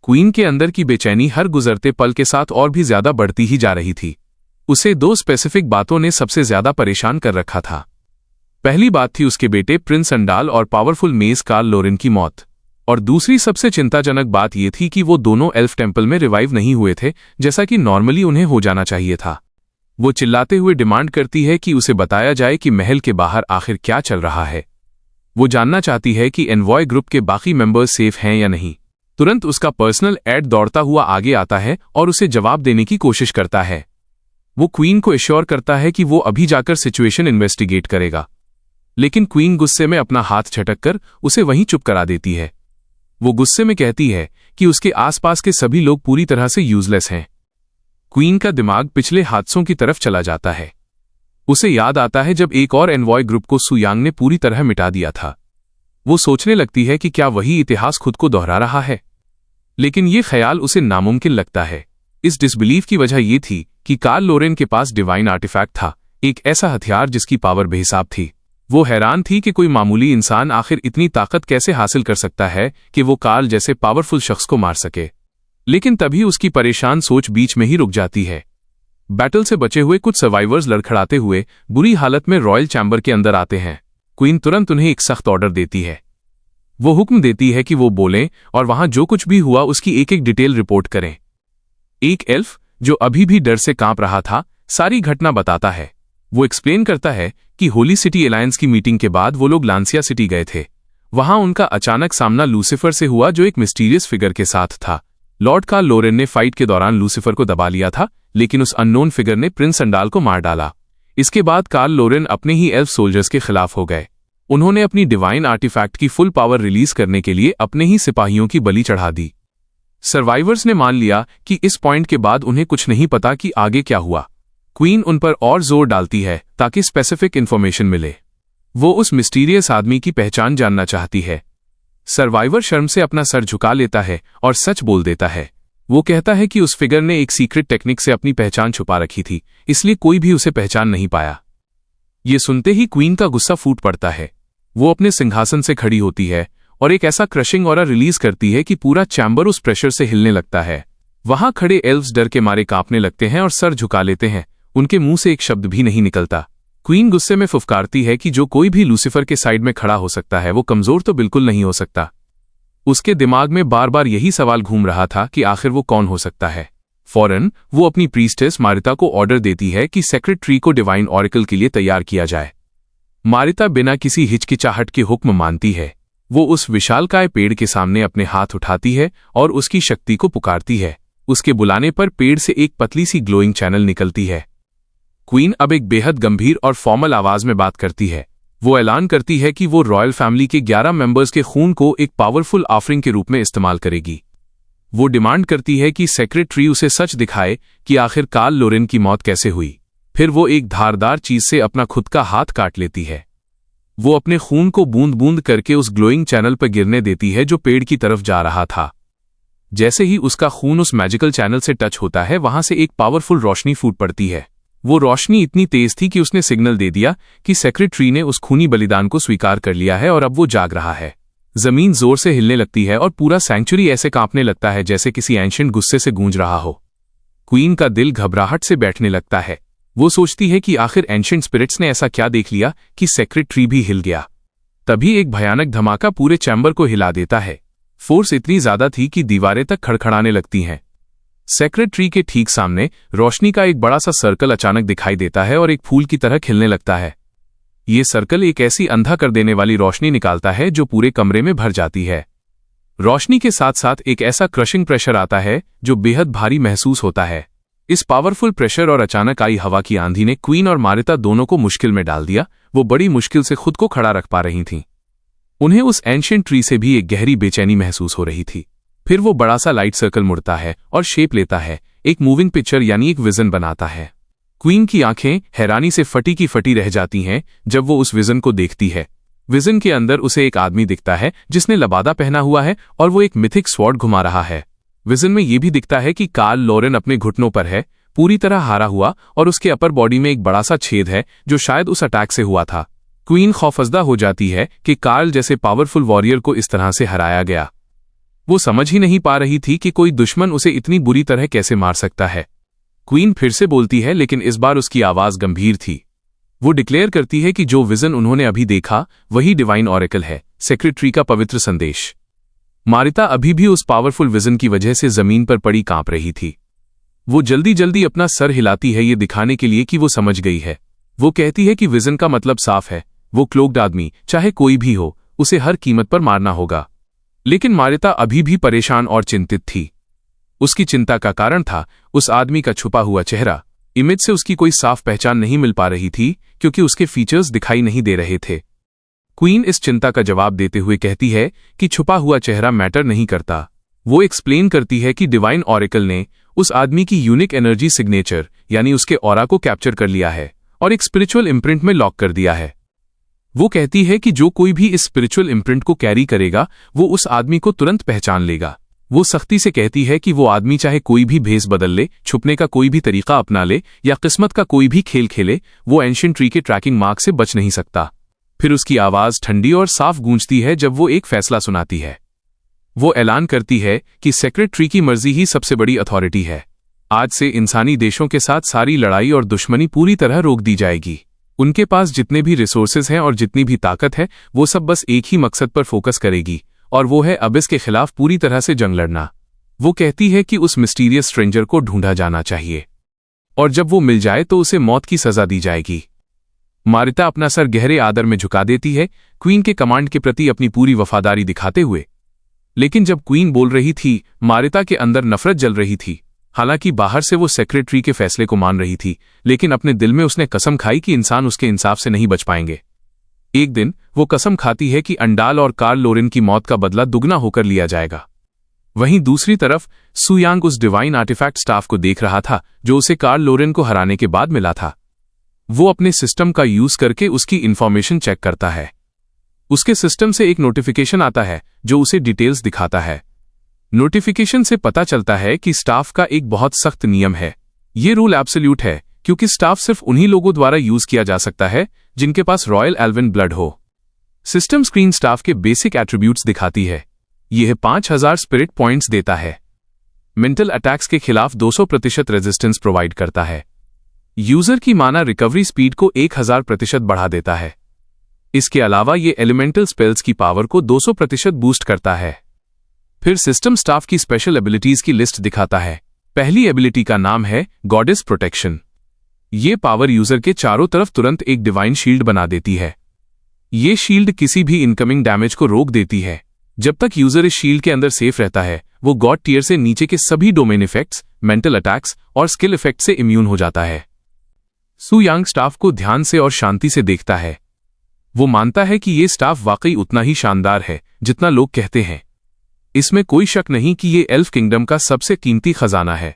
Queen के अंदर की बेचैनी हर गुजरते पल के साथ और भी ज्यादा बढ़ती ही जा रही थी। उसे दो स्पेसिफिक बातों ने सबसे ज्यादा परेशान कर रखा था। पहली बात थी उसके बेटे प्रिंस अंडाल और पावरफुल मेज कार्ल लोरेन की मौत, और दूसरी सबसे चिंताजनक बात यह थी कि वो दोनों एल्फ टेम्पल में रिवाइव नहीं हुए थे जैसा कि नॉर्मली उन्हें हो जाना चाहिए था। वो चिल्लाते हुए डिमांड करती है कि उसे बताया जाए कि महल के बाहर आखिर क्या चल रहा है। वो जानना चाहती है कि एनवॉय ग्रुप के बाकी मेंबर्स सेफ हैं या नहीं। तुरंत उसका पर्सनल एड दौड़ता हुआ आगे आता है और उसे जवाब देने की कोशिश करता है। वो क्वीन को एश्योर करता है कि वो अभी जाकर सिचुएशन इन्वेस्टिगेट करेगा, लेकिन क्वीन गुस्से में अपना हाथ झटककर उसे वहीं चुप करा देती है। वो गुस्से में कहती है कि उसके आसपास के सभी लोग पूरी तरह से यूजलेस हैं। क्वीन का दिमाग पिछले हादसों की तरफ चला जाता है। उसे याद आता है जब एक और एनवॉय ग्रुप को सुयांग ने पूरी तरह मिटा दिया था। वो सोचने लगती है कि क्या वही इतिहास खुद को दोहरा रहा है, लेकिन ये ख्याल उसे नामुमकिन लगता है। इस डिसबिलीफ की वजह यह थी कि कार्ल लोरेन के पास डिवाइन आर्टिफैक्ट था, एक ऐसा हथियार जिसकी पावर बेहिसाब थी। वो हैरान थी कि कोई मामूली इंसान आखिर इतनी ताकत कैसे हासिल कर सकता है कि वो कार्ल जैसे पावरफुल शख्स को मार सके। लेकिन तभी उसकी परेशान सोच बीच में ही रुक जाती है। बैटल से बचे हुए कुछ सर्वाइवर्स लड़खड़ाते हुए बुरी हालत में रॉयल चैम्बर के अंदर आते हैं। क्वीन तुरंत उन्हें एक सख्त ऑर्डर देती है। वो हुक्म देती है कि वो बोलें और वहां जो कुछ भी हुआ उसकी एक एक डिटेल रिपोर्ट करें। एक एल्फ जो अभी भी डर से कांप रहा था सारी घटना बताता है। वो एक्सप्लेन करता है कि होली सिटी अलायंस की मीटिंग के बाद वो लोग लांसिया सिटी गए थे। वहां उनका अचानक सामना लूसीफर से हुआ जो एक मिस्टीरियस फिगर के साथ था। लॉर्ड कार्ल लोरेन ने फाइट के दौरान लूसीफर को दबा लिया था, लेकिन उस अननोन फिगर ने प्रिंस अंडाल को मार डाला। इसके बाद कार्ल लोरेन अपने ही एल्फ सोल्जर्स के खिलाफ हो गए। उन्होंने अपनी डिवाइन आर्टिफैक्ट की फुल पावर रिलीज करने के लिए अपने ही सिपाहियों की बलि चढ़ा दी। सर्वाइवर्स ने मान लिया कि इस पॉइंट के बाद उन्हें कुछ नहीं पता कि आगे क्या हुआ। क्वीन उन पर और जोर डालती है ताकि स्पेसिफिक इन्फॉर्मेशन मिले। वो उस मिस्टीरियस आदमी की पहचान जानना चाहती है। सर्वाइवर शर्म से अपना सर झुका लेता है और सच बोल देता है। वो कहता है कि उस फिगर ने एक सीक्रेट टेक्निक से अपनी पहचान छुपा रखी थी, इसलिए कोई भी उसे पहचान नहीं पाया। ये सुनते ही क्वीन का गुस्सा फूट पड़ता है। वो अपने सिंहासन से खड़ी होती है और एक ऐसा क्रशिंग ऑरा रिलीज करती है कि पूरा चैम्बर उस प्रेशर से हिलने लगता है। वहां खड़े एल्व्स डर के मारे कांपने लगते हैं और सर झुका लेते हैं। उनके मुंह से एक शब्द भी नहीं निकलता। क्वीन गुस्से में फुफकारती है कि जो कोई भी लूसीफर के साइड में खड़ा हो सकता है वो कमजोर तो बिल्कुल नहीं हो सकता। उसके दिमाग में बार बार यही सवाल घूम रहा था कि आखिर वो कौन हो सकता है। फौरन वो अपनी प्रीस्टेस मारिता को ऑर्डर देती है कि सेक्रेट ट्री को डिवाइन ऑरेकल के लिए तैयार किया जाए। मारिता बिना किसी हिचकिचाहट के हुक्म मानती है। वो उस विशालकाय पेड़ के सामने अपने हाथ उठाती है और उसकी शक्ति को पुकारती है। उसके बुलाने पर पेड़ से एक पतली सी ग्लोइंग चैनल निकलती है। क्वीन अब एक बेहद गंभीर और फॉर्मल आवाज में बात करती है। वो ऐलान करती है कि वो रॉयल फैमिली के 11 मेंबर्स के खून को एक पावरफुल ऑफरिंग के रूप में इस्तेमाल करेगी। वो डिमांड करती है कि सेक्रेट ट्री उसे सच दिखाए कि आखिर कार्ल लोरेन की मौत कैसे हुई। फिर वो एक धारदार चीज से अपना खुद का हाथ काट लेती है। वो अपने खून को बूंद बूंद करके उस ग्लोइंग चैनल पर गिरने देती है जो पेड़ की तरफ जा रहा था। जैसे ही उसका खून उस मैजिकल चैनल से टच होता है वहां से एक पावरफुल रोशनी फूट पड़ती है। वो रोशनी इतनी तेज थी कि उसने सिग्नल दे दिया कि सेक्रेट ट्री ने उस खूनी बलिदान को स्वीकार कर लिया है और अब वो जाग रहा है। जमीन जोर से हिलने लगती है और पूरा सैंक्चुरी ऐसे कांपने लगता है जैसे किसी एंशिएंट गुस्से से गूंज रहा हो। क्वीन का दिल घबराहट से बैठने लगता है। वो सोचती है कि आखिर एंशिएंट स्पिरिट्स ने ऐसा क्या देख लिया कि सेक्रेट ट्री भी हिल गया। तभी एक भयानक धमाका पूरे चैम्बर को हिला देता है। फोर्स इतनी ज्यादा थी कि दीवारें तक खड़खड़ाने लगती हैं। सेक्रेट ट्री के ठीक सामने रोशनी का एक बड़ा सा सर्कल अचानक दिखाई देता है और एक फूल की तरह खिलने लगता है। ये सर्कल एक ऐसी अंधा कर देने वाली रोशनी निकालता है जो पूरे कमरे में भर जाती है। रोशनी के साथ साथ एक ऐसा क्रशिंग प्रेशर आता है जो बेहद भारी महसूस होता है। इस पावरफुल प्रेशर और अचानक आई हवा की आंधी ने क्वीन और मारिता दोनों को मुश्किल में डाल दिया। वो बड़ी मुश्किल से खुद को खड़ा रख पा रही थीं। उन्हें उस एंशिएंट ट्री से भी एक गहरी बेचैनी महसूस हो रही थी। फिर वो बड़ा सा लाइट सर्कल मुड़ता है और शेप लेता है, एक मूविंग पिक्चर यानी एक विजन बनाता है। क्वीन की आंखें हैरानी से फटी की फटी रह जाती हैं जब वो उस विजन को देखती है। विजन के अंदर उसे एक आदमी दिखता है जिसने लबादा पहना हुआ है और वो एक मिथिक स्वॉर्ड घुमा रहा है। विजन में ये भी दिखता है कि कार्ल लोरेन अपने घुटनों पर है, पूरी तरह हारा हुआ, और उसके अपर बॉडी में एक बड़ा सा छेद है जो शायद उस अटैक से हुआ था। क्वीन खौफजदा हो जाती है कि कार्ल जैसे पावरफुल वॉरियर को इस तरह से हराया गया। वो समझ ही नहीं पा रही थी कि कोई दुश्मन उसे इतनी बुरी तरह कैसे मार सकता है। क्वीन फिर से बोलती है, लेकिन इस बार उसकी आवाज गंभीर थी। वो डिक्लेयर करती है कि जो विजन उन्होंने अभी देखा वही डिवाइन ऑरेकल है, सेक्रेटरी का पवित्र संदेश। मारिता अभी भी उस पावरफुल विजन की वजह से जमीन पर पड़ी कांप रही थी। वो जल्दी जल्दी अपना सर हिलाती है, ये दिखाने के लिए कि वो समझ गई है। वो कहती है कि विजन का मतलब साफ है, वो क्लोक्ड आदमी, चाहे कोई भी हो, उसे हर कीमत पर मारना होगा। लेकिन मारिता अभी भी परेशान और चिंतित थी। उसकी चिंता का कारण था उस आदमी का छुपा हुआ चेहरा। इमेज से उसकी कोई साफ पहचान नहीं मिल पा रही थी, क्योंकि उसके फीचर्स दिखाई नहीं दे रहे थे। क्वीन इस चिंता का जवाब देते हुए कहती है कि छुपा हुआ चेहरा मैटर नहीं करता। वो एक्सप्लेन करती है कि डिवाइन ऑरेकल ने उस आदमी की यूनिक एनर्जी सिग्नेचर यानी उसके ऑरा को कैप्चर कर लिया है और एक स्पिरिचुअल इम्प्रिंट में लॉक कर दिया है। वो कहती है कि जो कोई भी इस स्पिरिचुअल इम्प्रिंट को कैरी करेगा वो उस आदमी को तुरंत पहचान लेगा। वो सख्ती से कहती है कि वो आदमी चाहे कोई भी भेस बदल ले, छुपने का कोई भी तरीका अपना ले या किस्मत का कोई भी खेल खेले, वो एंशिएंट ट्री के ट्रैकिंग मार्क से बच नहीं सकता। फिर उसकी आवाज ठंडी और साफ गूंजती है जब वो एक फैसला सुनाती है। वो ऐलान करती है कि सेक्रेट ट्री की मर्जी ही सबसे बड़ी अथॉरिटी है। आज से इंसानी देशों के साथ सारी लड़ाई और दुश्मनी पूरी तरह रोक दी जाएगी। उनके पास जितने भी रिसोर्सेज हैं और जितनी भी ताकत है, वो सब बस एक ही मकसद पर फोकस करेगी, और वो है अबिस के खिलाफ पूरी तरह से जंग लड़ना। वो कहती है कि उस मिस्टीरियस स्ट्रेंजर को ढूंढा जाना चाहिए, और जब वो मिल जाए तो उसे मौत की सजा दी जाएगी। मारिता अपना सर गहरे आदर में झुका देती है, क्वीन के कमांड के प्रति अपनी पूरी वफादारी दिखाते हुए। लेकिन जब क्वीन बोल रही थी, मारिता के अंदर नफरत जल रही थी। हालांकि बाहर से वो सेक्रेटरी के फैसले को मान रही थी, लेकिन अपने दिल में उसने कसम खाई कि इंसान उसके इंसाफ से नहीं बच पाएंगे। एक दिन वो कसम खाती है कि अंडाल और कार्ल लोरेन की मौत का बदला दुगना होकर लिया जाएगा। वहीं दूसरी तरफ सु यांग उस डिवाइन आर्टिफैक्ट स्टाफ को देख रहा था जो उसे कार्ल लोरेन को हराने के बाद मिला था। वो अपने सिस्टम का यूज करके उसकी इंफॉर्मेशन चेक करता है। उसके सिस्टम से एक नोटिफिकेशन आता है जो उसे डिटेल्स दिखाता है। नोटिफिकेशन से पता चलता है कि स्टाफ का एक बहुत सख्त नियम है। ये रूल एब्सोल्यूट है, क्योंकि स्टाफ सिर्फ उन्हीं लोगों द्वारा यूज किया जा सकता है जिनके पास रॉयल एल्विन ब्लड हो। सिस्टम स्क्रीन स्टाफ के बेसिक एट्रीब्यूट्स दिखाती है। यह 5000 स्पिरिट पॉइंट्स देता है। मेंटल अटैक्स के खिलाफ 200% रेजिस्टेंस प्रोवाइड करता है। यूजर की माना रिकवरी स्पीड को 1000% बढ़ा देता है। इसके अलावा ये एलिमेंटल स्पेल्स की पावर को 200% बूस्ट करता है। फिर सिस्टम स्टाफ की स्पेशल एबिलिटीज की लिस्ट दिखाता है। पहली एबिलिटी का नाम है गॉडेस प्रोटेक्शन। ये पावर यूजर के चारों तरफ तुरंत एक डिवाइन शील्ड बना देती है। ये शील्ड किसी भी इनकमिंग डैमेज को रोक देती है। जब तक यूजर इस शील्ड के अंदर सेफ रहता है, वो गॉड टियर से नीचे के सभी डोमेन इफेक्ट्स, मेंटल अटैक्स और स्किल इफेक्ट से इम्यून हो जाता है। सु यांग स्टाफ को ध्यान से और शांति से देखता है। वो मानता है कि ये स्टाफ वाकई उतना ही शानदार है जितना लोग कहते हैं। इसमें कोई शक नहीं कि ये एल्फ किंगडम का सबसे कीमती खजाना है।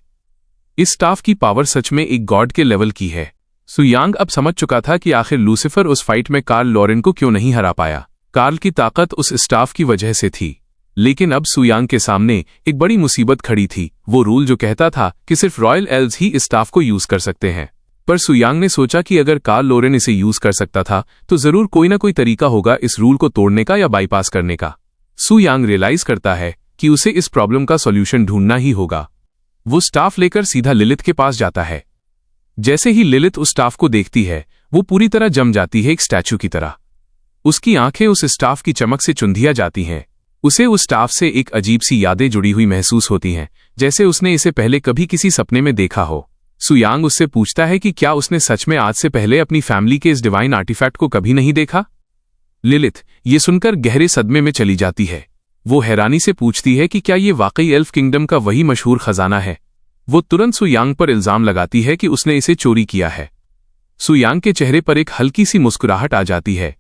इस स्टाफ की पावर सच में एक गॉड के लेवल की है। सु यांग अब समझ चुका था कि आखिर लूसिफर उस फाइट में कार्ल लोरेन को क्यों नहीं हरा पाया। कार्ल की ताकत उस स्टाफ की वजह से थी। लेकिन अब सु यांग के सामने एक बड़ी मुसीबत खड़ी थी, वो रूल जो कहता था कि सिर्फ रॉयल एल्व्स ही इस स्टाफ को यूज कर सकते हैं। पर सु यांग ने सोचा कि अगर कार्ल लोरेन इसे यूज कर सकता था तो जरूर कोई ना कोई तरीका होगा इस रूल को तोड़ने का या बाईपास करने का। सु यांग रियलाइज करता है कि उसे इस प्रॉब्लम का सॉल्यूशन ढूंढना ही होगा। वो स्टाफ लेकर सीधा लिलिथ के पास जाता है। जैसे ही लिलिथ उस स्टाफ को देखती है, वो पूरी तरह जम जाती है, एक स्टैचू की तरह। उसकी आंखें उस स्टाफ की चमक से चुंधिया जाती हैं। उसे उस स्टाफ से एक अजीब सी यादें जुड़ी हुई महसूस होती हैं, जैसे उसने इसे पहले कभी किसी सपने में देखा हो। सु यांग उससे पूछता है कि क्या उसने सच में आज से पहले अपनी फैमिली के इस डिवाइन आर्टिफैक्ट को कभी नहीं देखा। लिलिथ ये सुनकर गहरे सदमे में चली जाती है। वो हैरानी से पूछती है कि क्या ये वाकई एल्फ किंगडम का वही मशहूर खजाना है। वो तुरंत सु यांग पर इल्जाम लगाती है कि उसने इसे चोरी किया है। सु यांग के चेहरे पर एक हल्की सी मुस्कुराहट आ जाती है।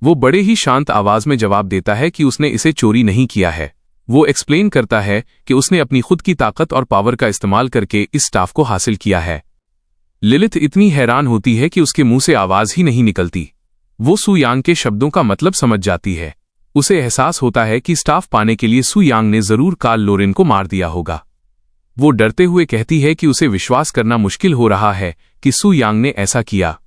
वो बड़े ही शांत आवाज में जवाब देता है कि उसने इसे चोरी नहीं किया है। वो एक्सप्लेन करता है कि उसने अपनी खुद की ताकत और पावर का इस्तेमाल करके इस स्टाफ को हासिल किया है। लिलिथ इतनी हैरान होती है कि उसके मुंह से आवाज ही नहीं निकलती। वो सु यांग के शब्दों का मतलब समझ जाती है। उसे एहसास होता है कि स्टाफ पाने के लिए सु यांग ने जरूर कार्ल लोरेन को मार दिया होगा। वो डरते हुए कहती है कि उसे विश्वास करना मुश्किल हो रहा है कि सु यांग ने ऐसा किया।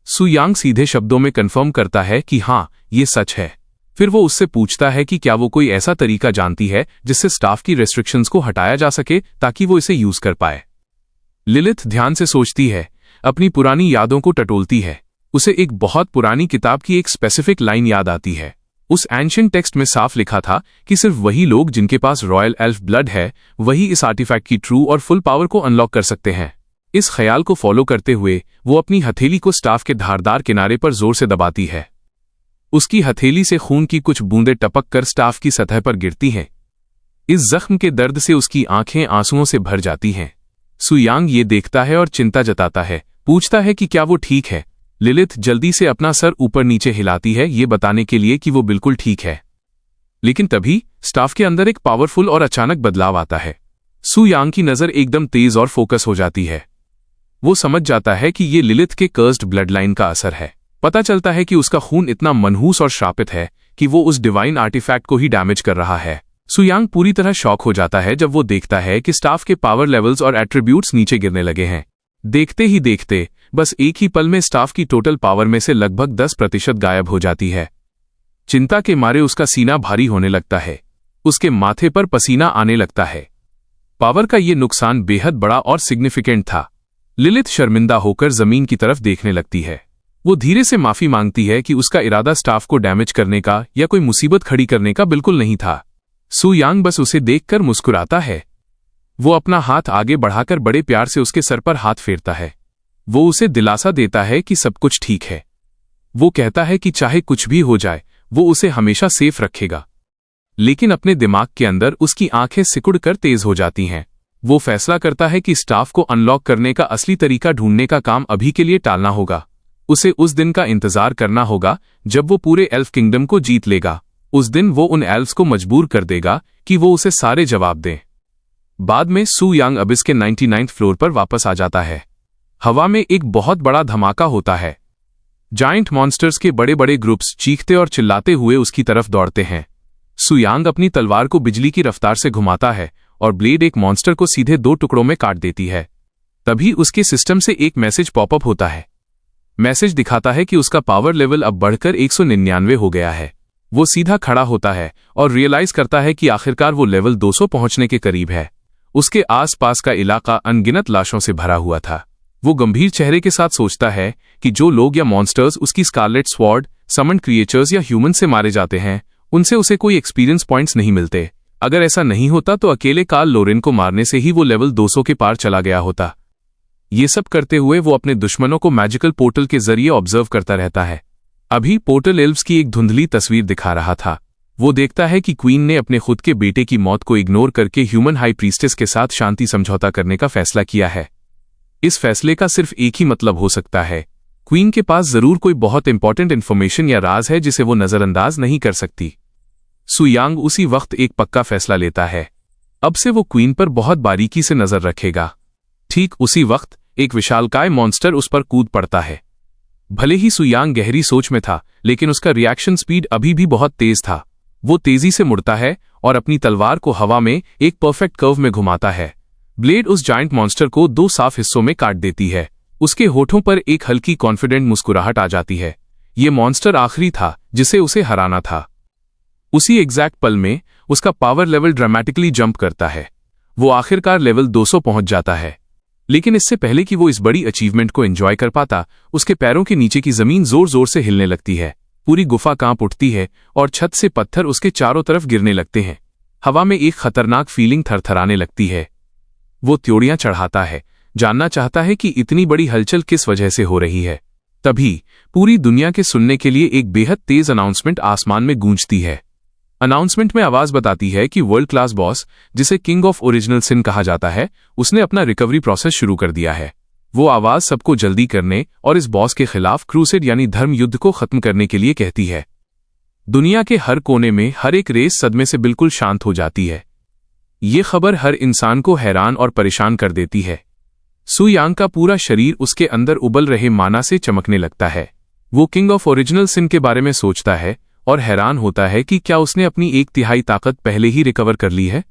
सु यांग सीधे शब्दों में कन्फर्म करता है कि हाँ, ये सच है। फिर वो उससे पूछता है कि क्या वो कोई ऐसा तरीका जानती है जिससे स्टाफ की रेस्ट्रिक्शंस को हटाया जा सके ताकि वो इसे यूज कर पाए। लिलिथ ध्यान से सोचती है, अपनी पुरानी यादों को टटोलती है। उसे एक बहुत पुरानी किताब की एक स्पेसिफिक लाइन याद आती है। उस एंशिएंट टेक्स्ट में साफ लिखा था कि सिर्फ वही लोग जिनके पास रॉयल एल्फ ब्लड है वही इस आर्टिफैक्ट की ट्रू और फुल पावर को अनलॉक कर सकते हैं। इस ख्याल को फॉलो करते हुए वो अपनी हथेली को स्टाफ के धारदार किनारे पर जोर से दबाती है। उसकी हथेली से खून की कुछ बूंदें टपक कर स्टाफ की सतह पर गिरती हैं। इस जख्म के दर्द से उसकी आंखें आंसुओं से भर जाती हैं। सु यांग ये देखता है और चिंता जताता है, पूछता है कि क्या वो ठीक है। लिलिथ जल्दी से अपना सर ऊपर नीचे हिलाती है, ये बताने के लिए कि वो बिल्कुल ठीक है। लेकिन तभी स्टाफ के अंदर एक पावरफुल और अचानक बदलाव आता है। सु यांग की नजर एकदम तेज और फोकस हो जाती है। वो समझ जाता है कि ये लिलिथ के कर्स्ड ब्लड लाइन का असर है। पता चलता है कि उसका खून इतना मनहूस और श्रापित है कि वो उस डिवाइन आर्टिफैक्ट को ही डैमेज कर रहा है। सु यांग पूरी तरह शॉक हो जाता है जब वो देखता है कि स्टाफ के पावर लेवल्स और एट्रीब्यूट्स नीचे गिरने लगे हैं। देखते ही देखते बस एक ही पल में स्टाफ की टोटल पावर में से लगभग 10% गायब हो जाती है। चिंता के मारे उसका सीना भारी होने लगता है। उसके माथे पर पसीना आने लगता है। पावर का ये नुकसान बेहद बड़ा और सिग्निफिकेंट था। लिलिथ शर्मिंदा होकर जमीन की तरफ देखने लगती है। वो धीरे से माफी मांगती है कि उसका इरादा स्टाफ को डैमेज करने का या कोई मुसीबत खड़ी करने का बिल्कुल नहीं था। सु यांग बस उसे देखकर मुस्कुराता है। वो अपना हाथ आगे बढ़ाकर बड़े प्यार से उसके सर पर हाथ फेरता है। वो उसे दिलासा देता है कि सब कुछ ठीक है। वो कहता है कि चाहे कुछ भी हो जाए वो उसे हमेशा सेफ रखेगा। लेकिन अपने दिमाग के अंदर उसकी आंखें सिकुड़ कर तेज हो जाती हैं। वो फैसला करता है कि स्टाफ को अनलॉक करने का असली तरीका ढूंढने का काम अभी के लिए टालना होगा। उसे उस दिन का इंतजार करना होगा जब वो पूरे एल्फ किंगडम को जीत लेगा। उस दिन वो उन एल्फ्स को मजबूर कर देगा कि वो उसे सारे जवाब दें। बाद में सु यांग अबिस के 99th फ्लोर पर वापस आ जाता है। हवा में एक बहुत बड़ा धमाका होता है। जायंट मॉन्स्टर्स के बड़े बड़े ग्रुप्स चीखते और चिल्लाते हुए उसकी तरफ दौड़ते हैं। सु यांग अपनी तलवार को बिजली की रफ्तार से घुमाता है और ब्लेड एक मॉन्स्टर को सीधे 2 टुकड़ों में काट देती है। तभी उसके सिस्टम से एक मैसेज पॉपअप होता है। मैसेज दिखाता है कि उसका पावर लेवल अब बढ़कर 199 हो गया है। वो सीधा खड़ा होता है और रियलाइज करता है कि आखिरकार वो लेवल 200 पहुंचने के करीब है। उसके आसपास का इलाका अनगिनत लाशों से भरा हुआ था। वो गंभीर चेहरे के साथ सोचता है कि जो लोग या मॉन्स्टर्स उसकी स्कारलेट स्वॉर्ड, समन्ड क्रिएचर्स या ह्यूमन से मारे जाते हैं उनसे उसे कोई एक्सपीरियंस पॉइंट्स नहीं मिलते। अगर ऐसा नहीं होता तो अकेले कार्ल लोरेन को मारने से ही वो लेवल 200 के पार चला गया होता। ये सब करते हुए वो अपने दुश्मनों को मैजिकल पोर्टल के जरिए ऑब्जर्व करता रहता है। अभी पोर्टल एल्व्स की एक धुंधली तस्वीर दिखा रहा था। वो देखता है कि क्वीन ने अपने खुद के बेटे की मौत को इग्नोर करके ह्यूमन हाई प्रीस्टेस के साथ शांति समझौता करने का फैसला किया है। इस फैसले का सिर्फ एक ही मतलब हो सकता है, क्वीन के पास जरूर कोई बहुत इंपॉर्टेंट इन्फॉर्मेशन या राज है जिसे वो नजरअंदाज नहीं कर सकती। सु यांग उसी वक्त एक पक्का फैसला लेता है। अब से वो क्वीन पर बहुत बारीकी से नजर रखेगा। ठीक उसी वक्त एक विशालकाय मॉन्स्टर उस पर कूद पड़ता है। भले ही सु यांग गहरी सोच में था, लेकिन उसका रिएक्शन स्पीड अभी भी बहुत तेज था। वो तेजी से मुड़ता है और अपनी तलवार को हवा में एक परफेक्ट कर्व में घुमाता है। ब्लेड उस जायंट मॉन्स्टर को 2 साफ हिस्सों में काट देती है। उसके होठों पर एक हल्की कॉन्फिडेंट मुस्कुराहट आ जाती है। ये मॉन्स्टर आखिरी था जिसे उसे हराना था। उसी एग्जैक्ट पल में उसका पावर लेवल ड्रामेटिकली जंप करता है। वो आखिरकार लेवल 200 पहुंच जाता है। लेकिन इससे पहले कि वो इस बड़ी अचीवमेंट को एंजॉय कर पाता, उसके पैरों के नीचे की जमीन जोर जोर से हिलने लगती है। पूरी गुफा कांप उठती है और छत से पत्थर उसके चारों तरफ गिरने लगते हैं। हवा में एक खतरनाक फीलिंग थरथराने लगती है। वो त्योड़ियां चढ़ाता है, जानना चाहता है कि इतनी बड़ी हलचल किस वजह से हो रही है। तभी पूरी दुनिया के सुनने के लिए एक बेहद तेज अनाउंसमेंट आसमान में गूंजती है। अनाउंसमेंट में आवाज बताती है कि वर्ल्ड क्लास बॉस, जिसे किंग ऑफ ओरिजिनल सिन कहा जाता है, उसने अपना रिकवरी प्रोसेस शुरू कर दिया है। वो आवाज सबको जल्दी करने और इस बॉस के खिलाफ क्रूसेड यानी धर्म युद्ध को खत्म करने के लिए कहती है। दुनिया के हर कोने में हर एक रेस सदमे से बिल्कुल शांत हो जाती है। ये खबर हर इंसान को हैरान और परेशान कर देती है। सु यांग का पूरा शरीर उसके अंदर उबल रहे माना से चमकने लगता है। वो किंग ऑफ ओरिजिनल सिन के बारे में सोचता है और हैरान होता है कि क्या उसने अपनी 1/3 ताकत पहले ही रिकवर कर ली है।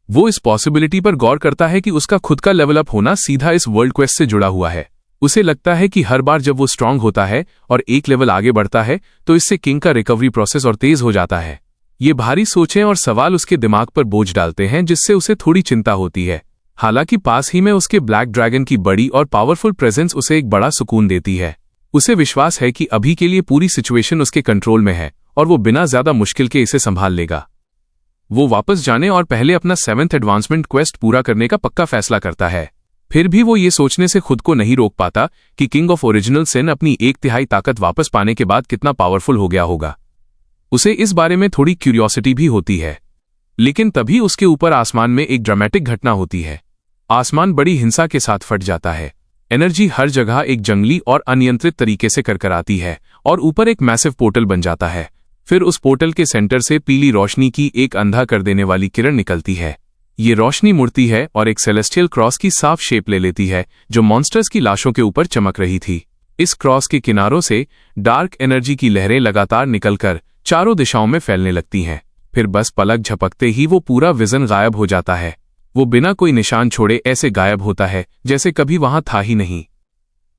वो इस पॉसिबिलिटी पर गौर करता है कि उसका खुद का लेवल अप होना सीधा इस वर्ल्ड क्वेस्ट से जुड़ा हुआ है। उसे लगता है कि हर बार जब वो स्ट्रांग होता है और एक लेवल आगे बढ़ता है तो इससे किंग का रिकवरी प्रोसेस और तेज हो जाता है। ये भारी सोचें और सवाल उसके दिमाग पर बोझ डालते हैं, जिससे उसे थोड़ी चिंता होती है। हालांकि पास ही में उसके ब्लैक ड्रैगन की बड़ी और पावरफुल प्रेजेंस उसे एक बड़ा सुकून देती है। उसे विश्वास है कि अभी के लिए पूरी सिचुएशन उसके कंट्रोल में है और वो बिना ज्यादा मुश्किल के इसे संभाल लेगा। वो वापस जाने और पहले अपना 7th एडवांसमेंट क्वेस्ट पूरा करने का पक्का फैसला करता है। फिर भी वो ये सोचने से खुद को नहीं रोक पाता कि किंग ऑफ ओरिजिनल सिन अपनी 1/3 ताकत वापस पाने के बाद कितना पावरफुल हो गया होगा। उसे इस बारे में थोड़ी क्यूरियोसिटी भी होती है। लेकिन तभी उसके ऊपर आसमान में एक ड्रामेटिक घटना होती है। आसमान बड़ी हिंसा के साथ फट जाता है। एनर्जी हर जगह एक जंगली और अनियंत्रित तरीके से करकराती है और ऊपर एक मैसिव पोर्टल बन जाता है। फिर उस पोर्टल के सेंटर से पीली रोशनी की एक अंधा कर देने वाली किरण निकलती है। ये रोशनी मुड़ती है और एक सेलेस्टियल क्रॉस की साफ शेप ले लेती है, जो मॉन्स्टर्स की लाशों के ऊपर चमक रही थी। इस क्रॉस के किनारों से डार्क एनर्जी की लहरें लगातार निकलकर चारों दिशाओं में फैलने लगती हैं। फिर बस पलक झपकते ही वो पूरा विजन गायब हो जाता है। वो बिना कोई निशान छोड़े ऐसे गायब होता है जैसे कभी वहां था ही नहीं।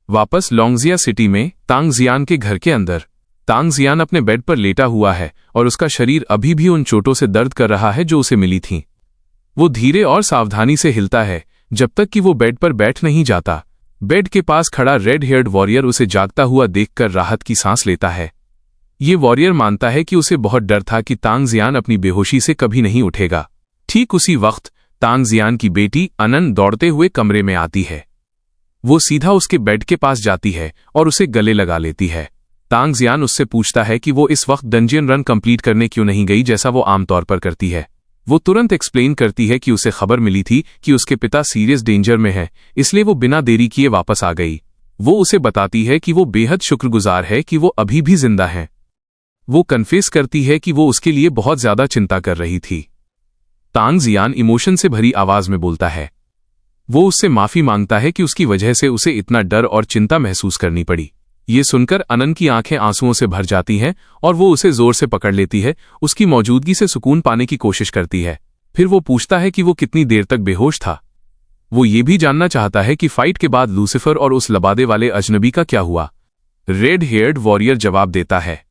वापस लोंगजिया सिटी में तांग जियान के घर के अंदर तांग जियान अपने बेड पर लेटा हुआ है और उसका शरीर अभी भी उन चोटों से दर्द कर रहा है जो उसे मिली थीं। वो धीरे और सावधानी से हिलता है जब तक कि वो बेड पर बैठ नहीं जाता। बेड के पास खड़ा रेड हेयर्ड वॉरियर उसे जागता हुआ देखकर राहत की सांस लेता है। ये वॉरियर मानता है कि उसे बहुत डर था कि तांग जियान अपनी बेहोशी से कभी नहीं उठेगा। ठीक उसी वक्त तांग जियान की बेटी अनन दौड़ते हुए कमरे में आती है। वो सीधा उसके बेड के पास जाती है और उसे गले लगा लेती है। तांग जियान उससे पूछता है कि वो इस वक्त डंजियन रन कंप्लीट करने क्यों नहीं गई जैसा वो आमतौर पर करती है। वो तुरंत एक्सप्लेन करती है कि उसे खबर मिली थी कि उसके पिता सीरियस डेंजर में है, इसलिए वो बिना देरी किए वापस आ गई। वो उसे बताती है कि वो बेहद शुक्रगुजार है कि वो अभी भी जिंदा है। वो कन्फेस करती है कि वो उसके लिए बहुत ज्यादा चिंता कर रही थी। तांग जियान इमोशन से भरी आवाज में बोलता है। वो उससे माफी मांगता है कि उसकी वजह से उसे इतना डर और चिंता महसूस करनी पड़ी। ये सुनकर अनन की आंखें आंसुओं से भर जाती हैं और वो उसे जोर से पकड़ लेती है, उसकी मौजूदगी से सुकून पाने की कोशिश करती है। फिर वो पूछता है कि वो कितनी देर तक बेहोश था। वो ये भी जानना चाहता है कि फाइट के बाद लूसीफर और उस लबादे वाले अजनबी का क्या हुआ। रेड हेयर्ड वॉरियर जवाब देता है।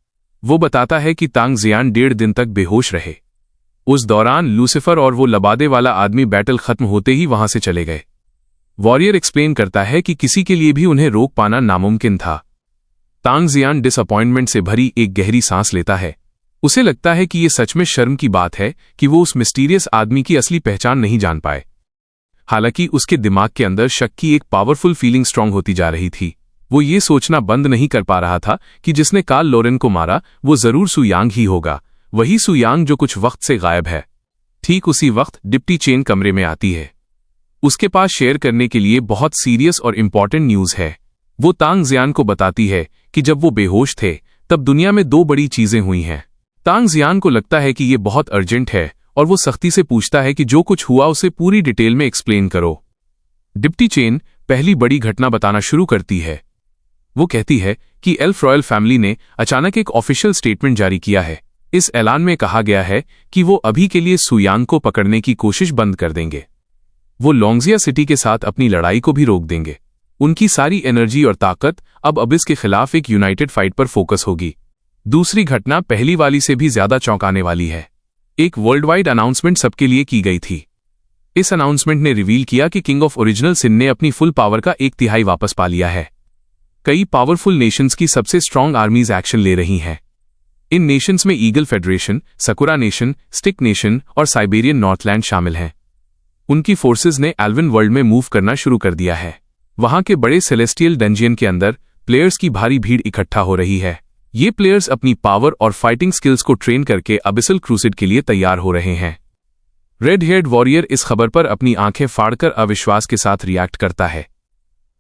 वो बताता है कि तांग जियान 1.5 दिन तक बेहोश रहे। उस दौरान लूसीफर और वो लबादे वाला आदमी बैटल खत्म होते ही वहां से चले गए। वॉरियर एक्सप्लेन करता है कि किसी के लिए भी उन्हें रोक पाना नामुमकिन था। तांग जियान डिसअपॉइंटमेंट से भरी एक गहरी सांस लेता है। उसे लगता है कि ये सच में शर्म की बात है कि वो उस मिस्टीरियस आदमी की असली पहचान नहीं जान पाए। हालांकि उसके दिमाग के अंदर शक की एक पावरफुल फीलिंग स्ट्रांग होती जा रही थी। वो ये सोचना बंद नहीं कर पा रहा था कि जिसने कार्ल लोरेन को मारा वो जरूर सु यांग ही होगा, वही सु यांग जो कुछ वक्त से गायब है। ठीक उसी वक्त डिप्टी चेन कमरे में आती है। उसके पास शेयर करने के लिए बहुत सीरियस और इंपॉर्टेंट न्यूज है। वो तांग जियान को बताती है कि जब वो बेहोश थे तब दुनिया में 2 बड़ी चीजें हुई हैं। तांग जियान को लगता है कि ये बहुत अर्जेंट है और वो सख्ती से पूछता है कि जो कुछ हुआ उसे पूरी डिटेल में एक्सप्लेन करो। डिप्टी चेन पहली बड़ी घटना बताना शुरू करती है। वो कहती है कि एल्फ रॉयल फैमिली ने अचानक एक ऑफिशियल स्टेटमेंट जारी किया है। इस ऐलान में कहा गया है कि वो अभी के लिए सु यांग को पकड़ने की कोशिश बंद कर देंगे। वो लोंगजिया सिटी के साथ अपनी लड़ाई को भी रोक देंगे। उनकी सारी एनर्जी और ताकत अब अबिस के खिलाफ एक यूनाइटेड फाइट पर फोकस होगी। दूसरी घटना पहली वाली से भी ज्यादा चौंकाने वाली है। एक वर्ल्ड वाइड अनाउंसमेंट सबके लिए की गई थी। इस अनाउंसमेंट ने रिवील किया कि किंग ऑफ ओरिजिनल सिन ने अपनी फुल पावर का 1/3 वापस पा लिया है। कई पावरफुल नेशंस की सबसे स्ट्रांग आर्मीज एक्शन ले रही हैं। इन नेशंस में eagle federation, sakura nation, stick nation और साइबेरियन नॉर्थलैंड शामिल हैं। उनकी फोर्सेज ने एल्विन वर्ल्ड में मूव करना शुरू कर दिया है। वहां के बड़े सेलेस्टियल डंजियन के अंदर प्लेयर्स की भारी भीड़ इकट्ठा हो रही है। ये प्लेयर्स अपनी पावर और फाइटिंग स्किल्स को ट्रेन करके अबिसल क्रूसेड के लिए तैयार हो रहे हैं। रेड हेयर्ड वॉरियर इस खबर पर अपनी आंखें फाड़कर अविश्वास के साथ रिएक्ट करता है।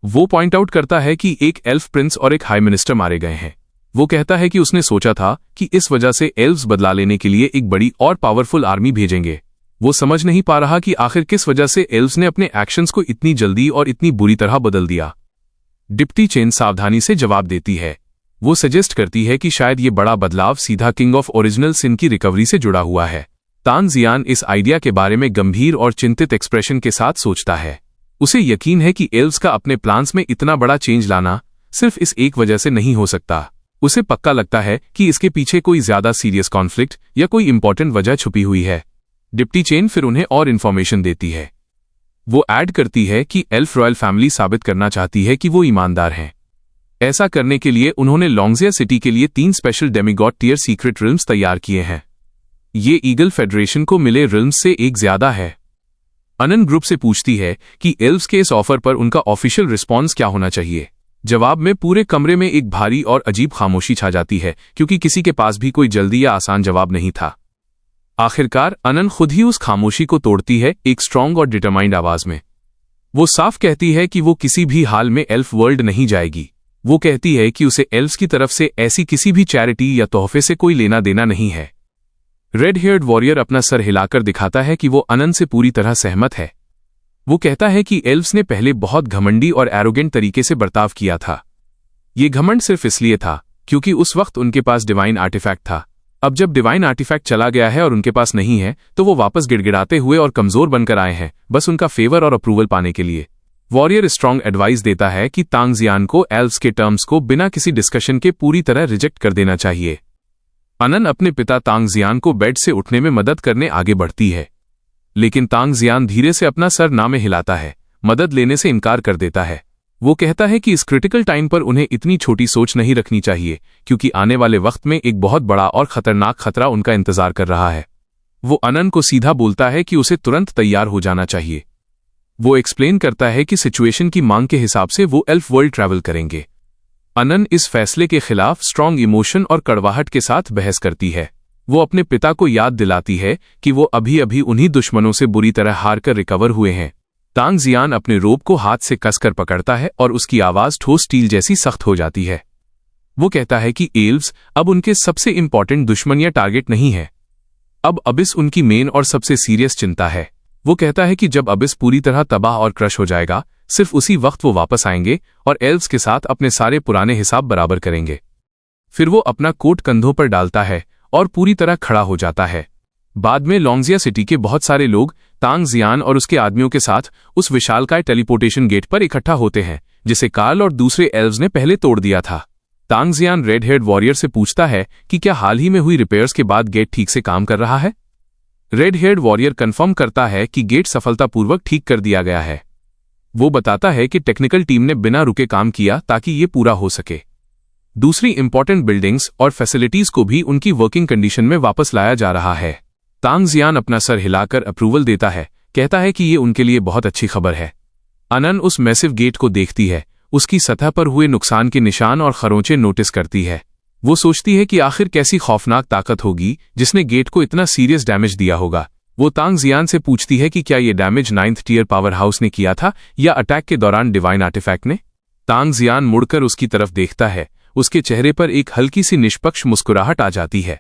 वो पॉइंट आउट करता है कि एक एल्फ प्रिंस और एक हाई मिनिस्टर मारे गए हैं। वो कहता है कि उसने सोचा था कि इस वजह से एल्व्स बदला लेने के लिए एक बड़ी और पावरफुल आर्मी भेजेंगे। वो समझ नहीं पा रहा कि आखिर किस वजह से एल्व्स ने अपने एक्शंस को इतनी जल्दी और इतनी बुरी तरह बदल दिया। डिप्टी चेन सावधानी से जवाब देती है। वो सजेस्ट करती है कि शायद ये बड़ा बदलाव सीधा किंग ऑफ ओरिजिनल सिन की रिकवरी से जुड़ा हुआ है। तांग जियान इस आइडिया के बारे में गंभीर और चिंतित एक्सप्रेशन के साथ सोचता है। उसे यकीन है कि एल्व्स का अपने प्लान्स में इतना बड़ा चेंज लाना सिर्फ इस एक वजह से नहीं हो सकता। उसे पक्का लगता है कि इसके पीछे कोई ज्यादा सीरियस कॉन्फ्लिक्ट या कोई इंपॉर्टेंट वजह छुपी हुई है। डिप्टी चेन फिर उन्हें और इन्फॉर्मेशन देती है। वो ऐड करती है कि एल्फ रॉयल फैमिली साबित करना चाहती है कि वो ईमानदार हैं। ऐसा करने के लिए उन्होंने लॉन्गजिया सिटी के लिए 3 स्पेशल डेमिगॉड टियर सीक्रेट रिल्म्स तैयार किए हैं। ये ईगल फेडरेशन को मिले रिल्म्स से एक ज्यादा है। अनन ग्रुप से पूछती है कि एल्व्स के इस ऑफर पर उनका ऑफिशियल रिस्पॉन्स क्या होना चाहिए। जवाब में पूरे कमरे में एक भारी और अजीब खामोशी छा जाती है, क्योंकि किसी के पास भी कोई जल्दी या आसान जवाब नहीं था। आखिरकार अनन खुद ही उस खामोशी को तोड़ती है एक स्ट्रांग और डिटरमाइंड आवाज में। वो साफ कहती है कि वो किसी भी हाल में एल्फ वर्ल्ड नहीं जाएगी। वो कहती है कि उसे एल्व्स की तरफ से ऐसी किसी भी चैरिटी या तोहफे से कोई लेना देना नहीं है। रेड हेयर्ड वॉरियर अपना सर हिलाकर दिखाता है कि वो अनन से पूरी तरह सहमत है। वो कहता है कि एल्व्स ने पहले बहुत घमंडी और एरोगेंट तरीके से बर्ताव किया था। ये घमंड सिर्फ इसलिए था क्योंकि उस वक्त उनके पास डिवाइन आर्टिफैक्ट था। अब जब डिवाइन आर्टिफैक्ट चला गया है और उनके पास नहीं है, तो वो वापस गिड़गिड़ाते हुए और कमजोर बनकर आए हैं, बस उनका फेवर और अप्रूवल पाने के लिए। वॉरियर स्ट्रांग एडवाइस देता है कि तांगजियान को एल्व्स के टर्म्स को बिना किसी डिस्कशन के पूरी तरह रिजेक्ट कर देना चाहिए। अनन अपने पिता तांगजियान को बेड से उठने में मदद करने आगे बढ़ती है, लेकिन तांगजियान धीरे से अपना सर ना में हिलाता है, मदद लेने से इनकार कर देता है। वो कहता है कि इस क्रिटिकल टाइम पर उन्हें इतनी छोटी सोच नहीं रखनी चाहिए, क्योंकि आने वाले वक्त में एक बहुत बड़ा और खतरनाक खतरा उनका इंतजार कर रहा है। वो अनन को सीधा बोलता है कि उसे तुरंत तैयार हो जाना चाहिए। वो एक्सप्लेन करता है कि सिचुएशन की मांग के हिसाब से वो एल्फ वर्ल्ड ट्रैवल करेंगे। अनन इस फैसले के खिलाफ स्ट्रांग इमोशन और कड़वाहट के साथ बहस करती है। वो अपने पिता को याद दिलाती है कि वो अभी अभी उन्हीं दुश्मनों से बुरी तरह हार कर रिकवर हुए हैं। तांगजियान अपने रोब को हाथ से कसकर पकड़ता है और उसकी आवाज ठोस स्टील जैसी सख्त हो जाती है। वो कहता है कि एल्व्स अब उनके सबसे इंपॉर्टेंट दुश्मन या टारगेट नहीं है। अब अबिस उनकी मेन और सबसे सीरियस चिंता है। वो कहता है कि जब अबिस पूरी तरह तबाह और क्रश हो जाएगा, सिर्फ उसी वक्त वो वापस आएंगे और एल्व्स के साथ अपने सारे पुराने हिसाब बराबर करेंगे। फिर वो अपना कोट कंधों पर डालता है और पूरी तरह खड़ा हो जाता है। बाद में लॉन्गजिया सिटी के बहुत सारे लोग तांगजियान और उसके आदमियों के साथ उस विशालकाय टेलीपोर्टेशन गेट पर इकट्ठा होते हैं, जिसे कार्ल और दूसरे एल्व्स ने पहले तोड़ दिया था। तांगजियान रेड हेयर्ड वॉरियर से पूछता है कि क्या हाल ही में हुई रिपेयर्स के बाद गेट ठीक से काम कर रहा है। रेड हेयर्ड वॉरियर कंफर्म करता है कि गेट सफलतापूर्वक ठीक कर दिया गया है। वो बताता है कि टेक्निकल टीम ने बिना रुके काम किया ताकि ये पूरा हो सके। दूसरी इंपॉर्टेंट बिल्डिंग्स और फैसिलिटीज को भी उनकी वर्किंग कंडीशन में वापस लाया जा रहा है। तांगजियान अपना सर हिलाकर अप्रूवल देता है, कहता है कि ये उनके लिए बहुत अच्छी खबर है। अनन उस मैसिव गेट को देखती है, उसकी सतह पर हुए नुकसान के निशान और खरोंचे नोटिस करती है। वो सोचती है कि आखिर कैसी खौफनाक ताकत होगी जिसने गेट को इतना सीरियस डैमेज दिया होगा। वो तांगजियान से पूछती है कि क्या ये damage 9th tier power house ने किया था या अटैक के दौरान डिवाइन आर्टिफैक्ट ने। तांगजियान मुड़कर उसकी तरफ देखता है, उसके चेहरे पर एक हल्की सी निष्पक्ष मुस्कुराहट आ जाती है।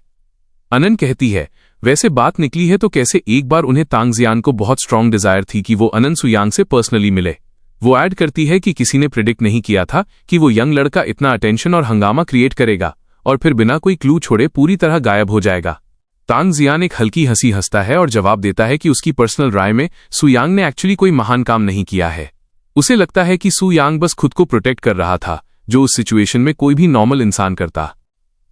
अनन कहती है, वैसे बात निकली है तो कैसे एक बार उन्हें तांगजियान को बहुत स्ट्रांग डिजायर थी कि वो अनन सुयांग से पर्सनली मिले। वो ऐड करती है कि किसी ने प्रिडिक्ट नहीं किया था कि वो यंग लड़का इतना अटेंशन और हंगामा क्रिएट करेगा और फिर बिना कोई क्लू छोड़े पूरी तरह गायब हो जाएगा। तांगजियान एक हल्की हंसी हंसता है और जवाब देता है कि उसकी पर्सनल राय में सुयांग ने एक्चुअली कोई महान काम नहीं किया है। उसे लगता है कि सुयांग बस खुद को प्रोटेक्ट कर रहा था, जो उस सिचुएशन में कोई भी नॉर्मल इंसान करता।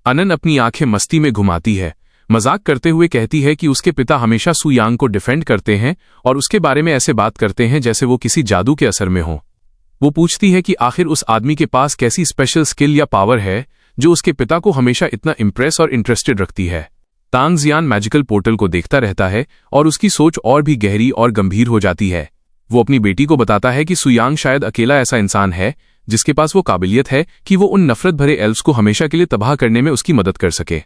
अनन अपनी आंखें मस्ती में घुमाती है, मजाक करते हुए कहती है कि उसके पिता हमेशा सुयांग को डिफेंड करते हैं और उसके बारे में ऐसे बात करते हैं जैसे वो किसी जादू के असर में हो। वो पूछती है कि आखिर उस आदमी के पास कैसी स्पेशल स्किल या पावर है जो उसके पिता को हमेशा इतना इम्प्रेस और इंटरेस्टेड रखती है। तांगजियान मैजिकल पोर्टल को देखता रहता है और उसकी सोच और भी गहरी और गंभीर हो जाती है। वो अपनी बेटी को बताता है कि सुयांग शायद अकेला ऐसा इंसान है जिसके पास वो काबिलियत है कि वो उन नफरत भरे एल्व्स को हमेशा के लिए तबाह करने में उसकी मदद कर सके।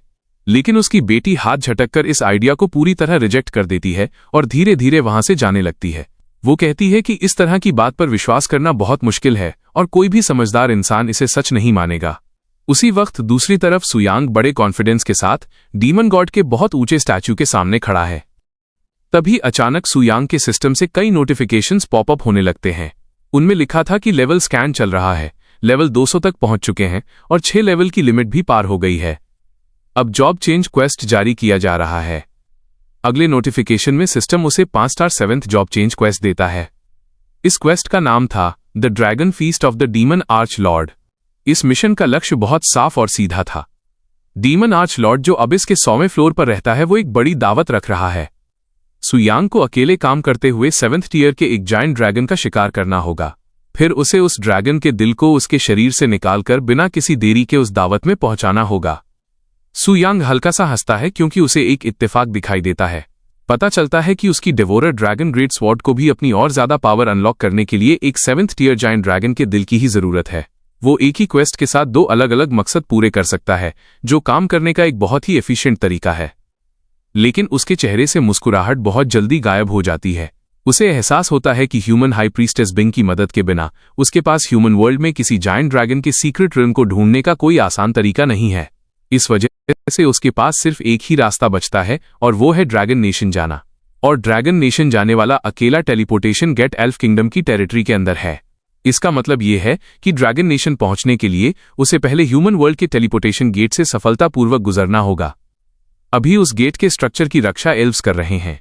लेकिन उसकी बेटी हाथ झटककर इस आइडिया को पूरी तरह रिजेक्ट कर देती है और धीरे धीरे वहां से जाने लगती है। वो कहती है कि इस तरह की बात पर विश्वास करना बहुत मुश्किल है और कोई भी समझदार इंसान इसे सच नहीं मानेगा। उसी वक्त दूसरी तरफ सुयांग बड़े कॉन्फिडेंस के साथ डीमन गॉड के बहुत ऊंचे स्टैच्यू के सामने खड़ा है। तभी अचानक सुयांग के सिस्टम से कई नोटिफिकेशंस पॉपअप होने लगते हैं। उनमें लिखा था कि लेवल स्कैन चल रहा है, लेवल 200 तक पहुंच चुके हैं और 6 लेवल की लिमिट भी पार हो गई है। अब जॉब चेंज क्वेस्ट जारी किया जा रहा है। अगले नोटिफिकेशन में सिस्टम उसे 5 star 7th job change quest देता है। इस क्वेस्ट का नाम था the dragon feast of the demon arch Lord. इस मिशन का लक्ष्य बहुत साफ और सीधा था। डीमन आर्च लॉर्ड जो अबिस के 100वें फ्लोर पर रहता है, वो एक बड़ी दावत रख रहा है। सु यांग को अकेले काम करते हुए 7th टियर के एक जायंट ड्रैगन का शिकार करना होगा। फिर उसे उस ड्रैगन के दिल को उसके शरीर से निकालकर बिना किसी देरी के उस दावत में पहुंचाना होगा। सु यांग हल्का सा हंसता है क्योंकि उसे एक इत्तेफाक दिखाई देता है। पता चलता है कि उसकी डेवोरर ड्रैगन ग्रेट स्वॉर्ड को भी अपनी और ज्यादा पावर अनलॉक करने के लिए एक 7th टियर जायंट ड्रैगन के दिल की ही जरूरत है। वो एक ही क्वेस्ट के साथ 2 अलग अलग मकसद पूरे कर सकता है, जो काम करने का एक बहुत ही एफिशिएंट तरीका है। लेकिन उसके चेहरे से मुस्कुराहट बहुत जल्दी गायब हो जाती है। उसे एहसास होता है कि ह्यूमन हाई प्रीस्टेस बिंग की मदद के बिना उसके पास ह्यूमन वर्ल्ड में किसी जायंट ड्रैगन के सीक्रेट रिल्म को ढूंढने का कोई आसान तरीका नहीं है। इस वजह से उसके पास सिर्फ एक ही रास्ता बचता है और वो है ड्रैगन नेशन जाना। और ड्रैगन नेशन जाने वाला अकेला टेलीपोर्टेशन गेट एल्फ किंगडम की टेरिटरी के अंदर है। इसका मतलब यह है कि ड्रैगन नेशन पहुंचने के लिए उसे पहले ह्यूमन वर्ल्ड के टेलीपोर्टेशन गेट से सफलतापूर्वक गुजरना होगा। अभी उस गेट के स्ट्रक्चर की रक्षा एल्व्स कर रहे हैं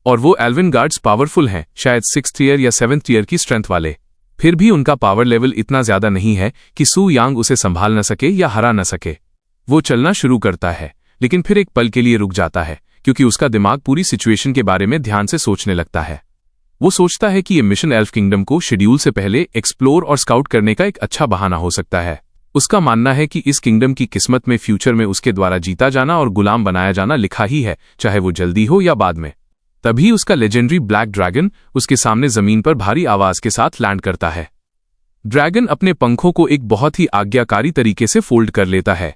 और वो एल्विन गार्ड्स पावरफुल हैं, शायद 6th टियर या 7th टियर की स्ट्रेंथ वाले। फिर भी उनका पावर लेवल इतना ज्यादा नहीं है कि सु यांग उसे संभाल न सके या हरा न सके। वो चलना शुरू करता है, लेकिन फिर एक पल के लिए रुक जाता है क्योंकि उसका दिमाग पूरी सिचुएशन के बारे में ध्यान से सोचने लगता है। वो सोचता है कि ये मिशन एल्फ किंगडम को शेड्यूल से पहले एक्सप्लोर और स्काउट करने का एक अच्छा बहाना हो सकता है। उसका मानना है कि इस किंगडम की किस्मत में फ्यूचर में उसके द्वारा जीता जाना और गुलाम बनाया जाना लिखा ही है, चाहे वो जल्दी हो या बाद में। तभी उसका लेजेंडरी ब्लैक ड्रैगन उसके सामने जमीन पर भारी आवाज के साथ लैंड करता है। ड्रैगन अपने पंखों को एक बहुत ही आज्ञाकारी तरीके से फोल्ड कर लेता है।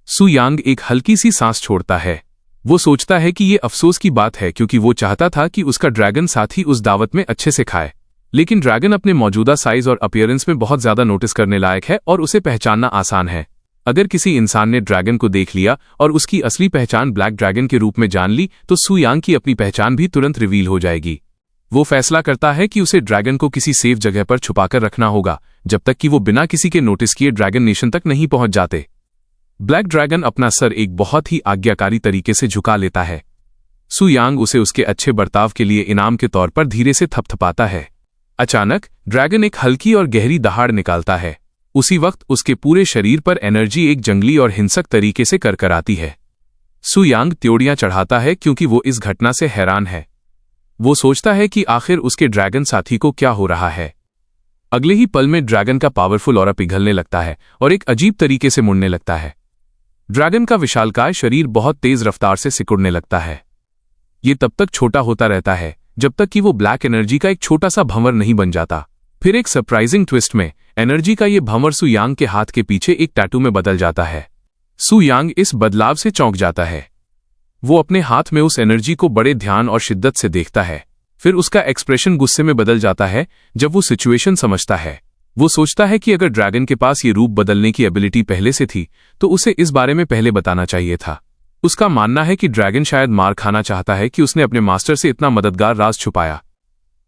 सु यांग एक हल्की सी सांस छोड़ता है। वो सोचता है कि ये अफसोस की बात है क्योंकि वो चाहता था कि उसका ड्रैगन साथी उस दावत में अच्छे से खाए। लेकिन ड्रैगन अपने मौजूदा साइज और अपीयरेंस में बहुत ज्यादा नोटिस करने लायक है और उसे पहचानना आसान है। अगर किसी इंसान ने ड्रैगन को देख लिया और उसकी असली पहचान ब्लैक ड्रैगन के रूप में जान ली, तो सु यांग की अपनी पहचान भी तुरंत रिवील हो जाएगी। वो फैसला करता है कि उसे ड्रैगन को किसी सेफ जगह पर छुपाकर रखना होगा जब तक कि वो बिना किसी के नोटिस किए ड्रैगन नेशन तक नहीं पहुंच जाते। ब्लैक ड्रैगन अपना सर एक बहुत ही आज्ञाकारी तरीके से झुका लेता है। सु यांग उसे उसके अच्छे बर्ताव के लिए इनाम के तौर पर धीरे से थपथपाता है। अचानक ड्रैगन एक हल्की और गहरी दहाड़ निकालता है। उसी वक्त उसके पूरे शरीर पर एनर्जी एक जंगली और हिंसक तरीके से करकराती है। सु यांग त्योड़ियां चढ़ाता है क्योंकि वो इस घटना से हैरान है। वो सोचता है कि आखिर उसके ड्रैगन साथी को क्या हो रहा है। अगले ही पल में ड्रैगन का पावरफुल ऑरा पिघलने लगता है और एक अजीब तरीके से मुड़ने लगता है। ड्रैगन का विशालकाय शरीर बहुत तेज रफ्तार से सिकुड़ने लगता है। ये तब तक छोटा होता रहता है जब तक कि वो ब्लैक एनर्जी का एक छोटा सा भंवर नहीं बन जाता। फिर एक सरप्राइजिंग ट्विस्ट में एनर्जी का ये भंवर सु यांग के हाथ के पीछे एक टैटू में बदल जाता है। सु यांग इस बदलाव से चौंक जाता है। वो अपने हाथ में उस एनर्जी को बड़े ध्यान और शिद्दत से देखता है। फिर उसका एक्सप्रेशन गुस्से में बदल जाता है जब वो सिचुएशन समझता है। वो सोचता है कि अगर ड्रैगन के पास ये रूप बदलने की एबिलिटी पहले से थी तो उसे इस बारे में पहले बताना चाहिए था। उसका मानना है कि ड्रैगन शायद मार खाना चाहता है कि उसने अपने मास्टर से इतना मददगार राज छुपाया।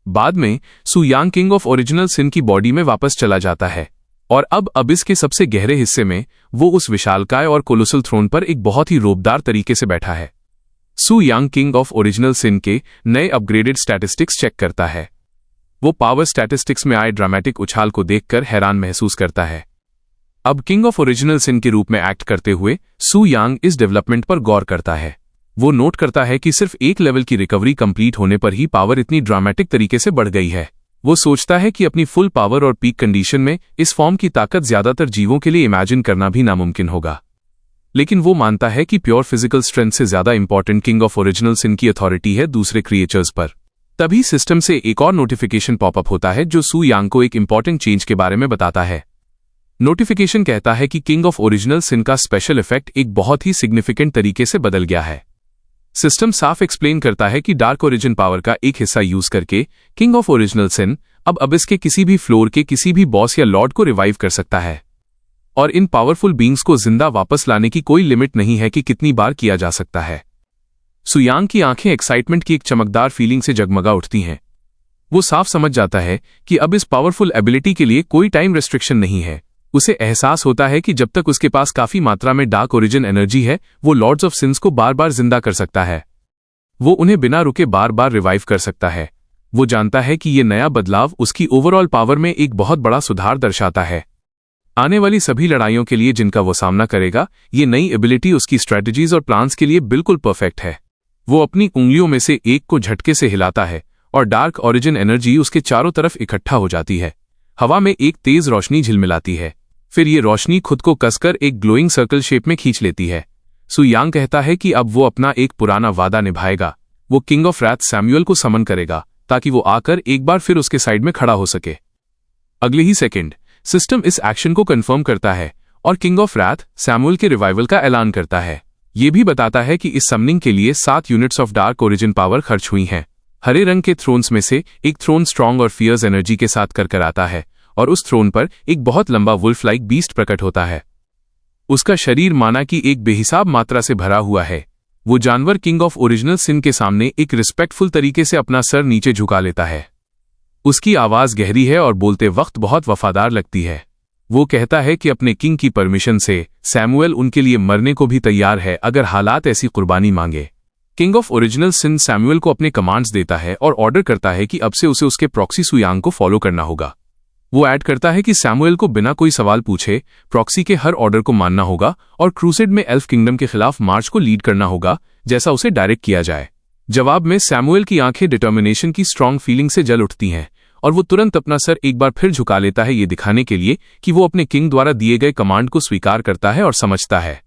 बाद में सु यांग किंग ऑफ ओरिजिनल सिन की बॉडी में वापस चला जाता है और अब अबिस के सबसे गहरे हिस्से में वो उस विशालकाय और कोलोसल थ्रोन पर एक बहुत ही रोबदार तरीके से बैठा है। सु यांग किंग ऑफ ओरिजिनल सिन के नए अपग्रेडेड स्टैटिस्टिक्स चेक करता है। वो पावर स्टैटिस्टिक्स में आए ड्रामेटिक उछाल को देखकर हैरान महसूस करता है। अब किंग ऑफ ओरिजिनल सिन के रूप में एक्ट करते हुए सु यांग इस डेवलपमेंट पर गौर करता है। वो नोट करता है कि सिर्फ एक लेवल की रिकवरी कंप्लीट होने पर ही पावर इतनी ड्रामेटिक तरीके से बढ़ गई है। वो सोचता है कि अपनी फुल पावर और पीक कंडीशन में इस फॉर्म की ताकत ज्यादातर जीवों के लिए इमेजिन करना भी नामुमकिन होगा। लेकिन वो मानता है कि प्योर फिजिकल स्ट्रेंथ से ज्यादा इंपॉर्टेंट किंग ऑफ ओरिजिनल सिन की अथॉरिटी है दूसरे क्रिएचर्स पर। तभी सिस्टम से एक और नोटिफिकेशन पॉपअप होता है जो सु यांग को एक इंपॉर्टेंट चेंज के बारे में बताता है। नोटिफिकेशन कहता है कि किंग ऑफ ओरिजिनल सिन का स्पेशल इफेक्ट एक बहुत ही सिग्निफिकेंट तरीके से बदल गया है। सिस्टम साफ एक्सप्लेन करता है कि डार्क ओरिजिन पावर का एक हिस्सा यूज करके किंग ऑफ ओरिजिनल सिन अब अबिस के किसी भी फ्लोर के किसी भी बॉस या लॉर्ड को रिवाइव कर सकता है और इन पावरफुल बींग्स को जिंदा वापस लाने की कोई लिमिट नहीं है कि कितनी बार किया जा सकता है। सु यांग की आंखें एक्साइटमेंट की एक चमकदार फीलिंग से जगमगा उठती हैं। वो साफ समझ जाता है कि अब इस पावरफुल एबिलिटी के लिए कोई टाइम रेस्ट्रिक्शन नहीं है। उसे एहसास होता है कि जब तक उसके पास काफी मात्रा में डार्क ओरिजिन एनर्जी है वो लॉर्ड्स ऑफ सिंस को बार बार जिंदा कर सकता है। वो उन्हें बिना रुके बार बार रिवाइव कर सकता है। वो जानता है कि ये नया बदलाव उसकी ओवरऑल पावर में एक बहुत बड़ा सुधार दर्शाता है। आने वाली सभी लड़ाइयों के लिए जिनका वो सामना करेगा, ये नई एबिलिटी उसकी स्ट्रेटजीज और प्लान्स के लिए बिल्कुल परफेक्ट है। वो अपनी उंगलियों में से एक को झटके से हिलाता है और डार्क ओरिजिन एनर्जी उसके चारों तरफ इकट्ठा हो जाती है। हवा में एक तेज रोशनी झिलमिलाती है, फिर ये रोशनी खुद को कसकर एक ग्लोइंग सर्कल शेप में खींच लेती है। सु यांग कहता है कि अब वो अपना एक पुराना वादा निभाएगा। वो किंग ऑफ रैथ सैमुअल को समन करेगा ताकि वो आकर एक बार फिर उसके साइड में खड़ा हो सके। अगले ही सेकंड सिस्टम इस एक्शन को कंफर्म करता है और किंग ऑफ रैथ सैमुअल के रिवाइवल का ऐलान करता है। ये भी बताता है कि इस समनिंग के लिए 7 units of dark origin power खर्च हुई हैं। हरे रंग के थ्रोन्स में से एक थ्रोन स्ट्रॉन्ग और फियर्स एनर्जी के साथ कर आता है और उस थ्रोन पर एक बहुत लंबा वुल्फ लाइक बीस्ट प्रकट होता है। उसका शरीर माना कि एक बेहिसाब मात्रा से भरा हुआ है। वो जानवर किंग ऑफ ओरिजिनल सिन के सामने एक रिस्पेक्टफुल तरीके से अपना सर नीचे झुका लेता है। उसकी आवाज गहरी है और बोलते वक्त बहुत वफादार लगती है। वो कहता है कि अपने किंग की परमिशन से सैमुअल उनके लिए मरने को भी तैयार है अगर हालात ऐसी कुर्बानी मांगे। King of original sin Samuel को अपने कमांड्स देता है और ऑर्डर करता है कि अब से उसे उसके प्रॉक्सी सु यांग को फॉलो करना होगा। वो ऐड करता है कि सैमुअल को बिना कोई सवाल पूछे प्रॉक्सी के हर ऑर्डर को मानना होगा और क्रूसेड में एल्फ किंगडम के खिलाफ मार्च को लीड करना होगा जैसा उसे डायरेक्ट किया जाए। जवाब में सैमुअल की आंखें डिटर्मिनेशन की स्ट्रांग फीलिंग से जल उठती हैं और वो तुरंत अपना सर एक बार फिर झुका लेता है, ये दिखाने के लिए कि वो अपने किंग द्वारा दिए गए कमांड को स्वीकार करता है और समझता है।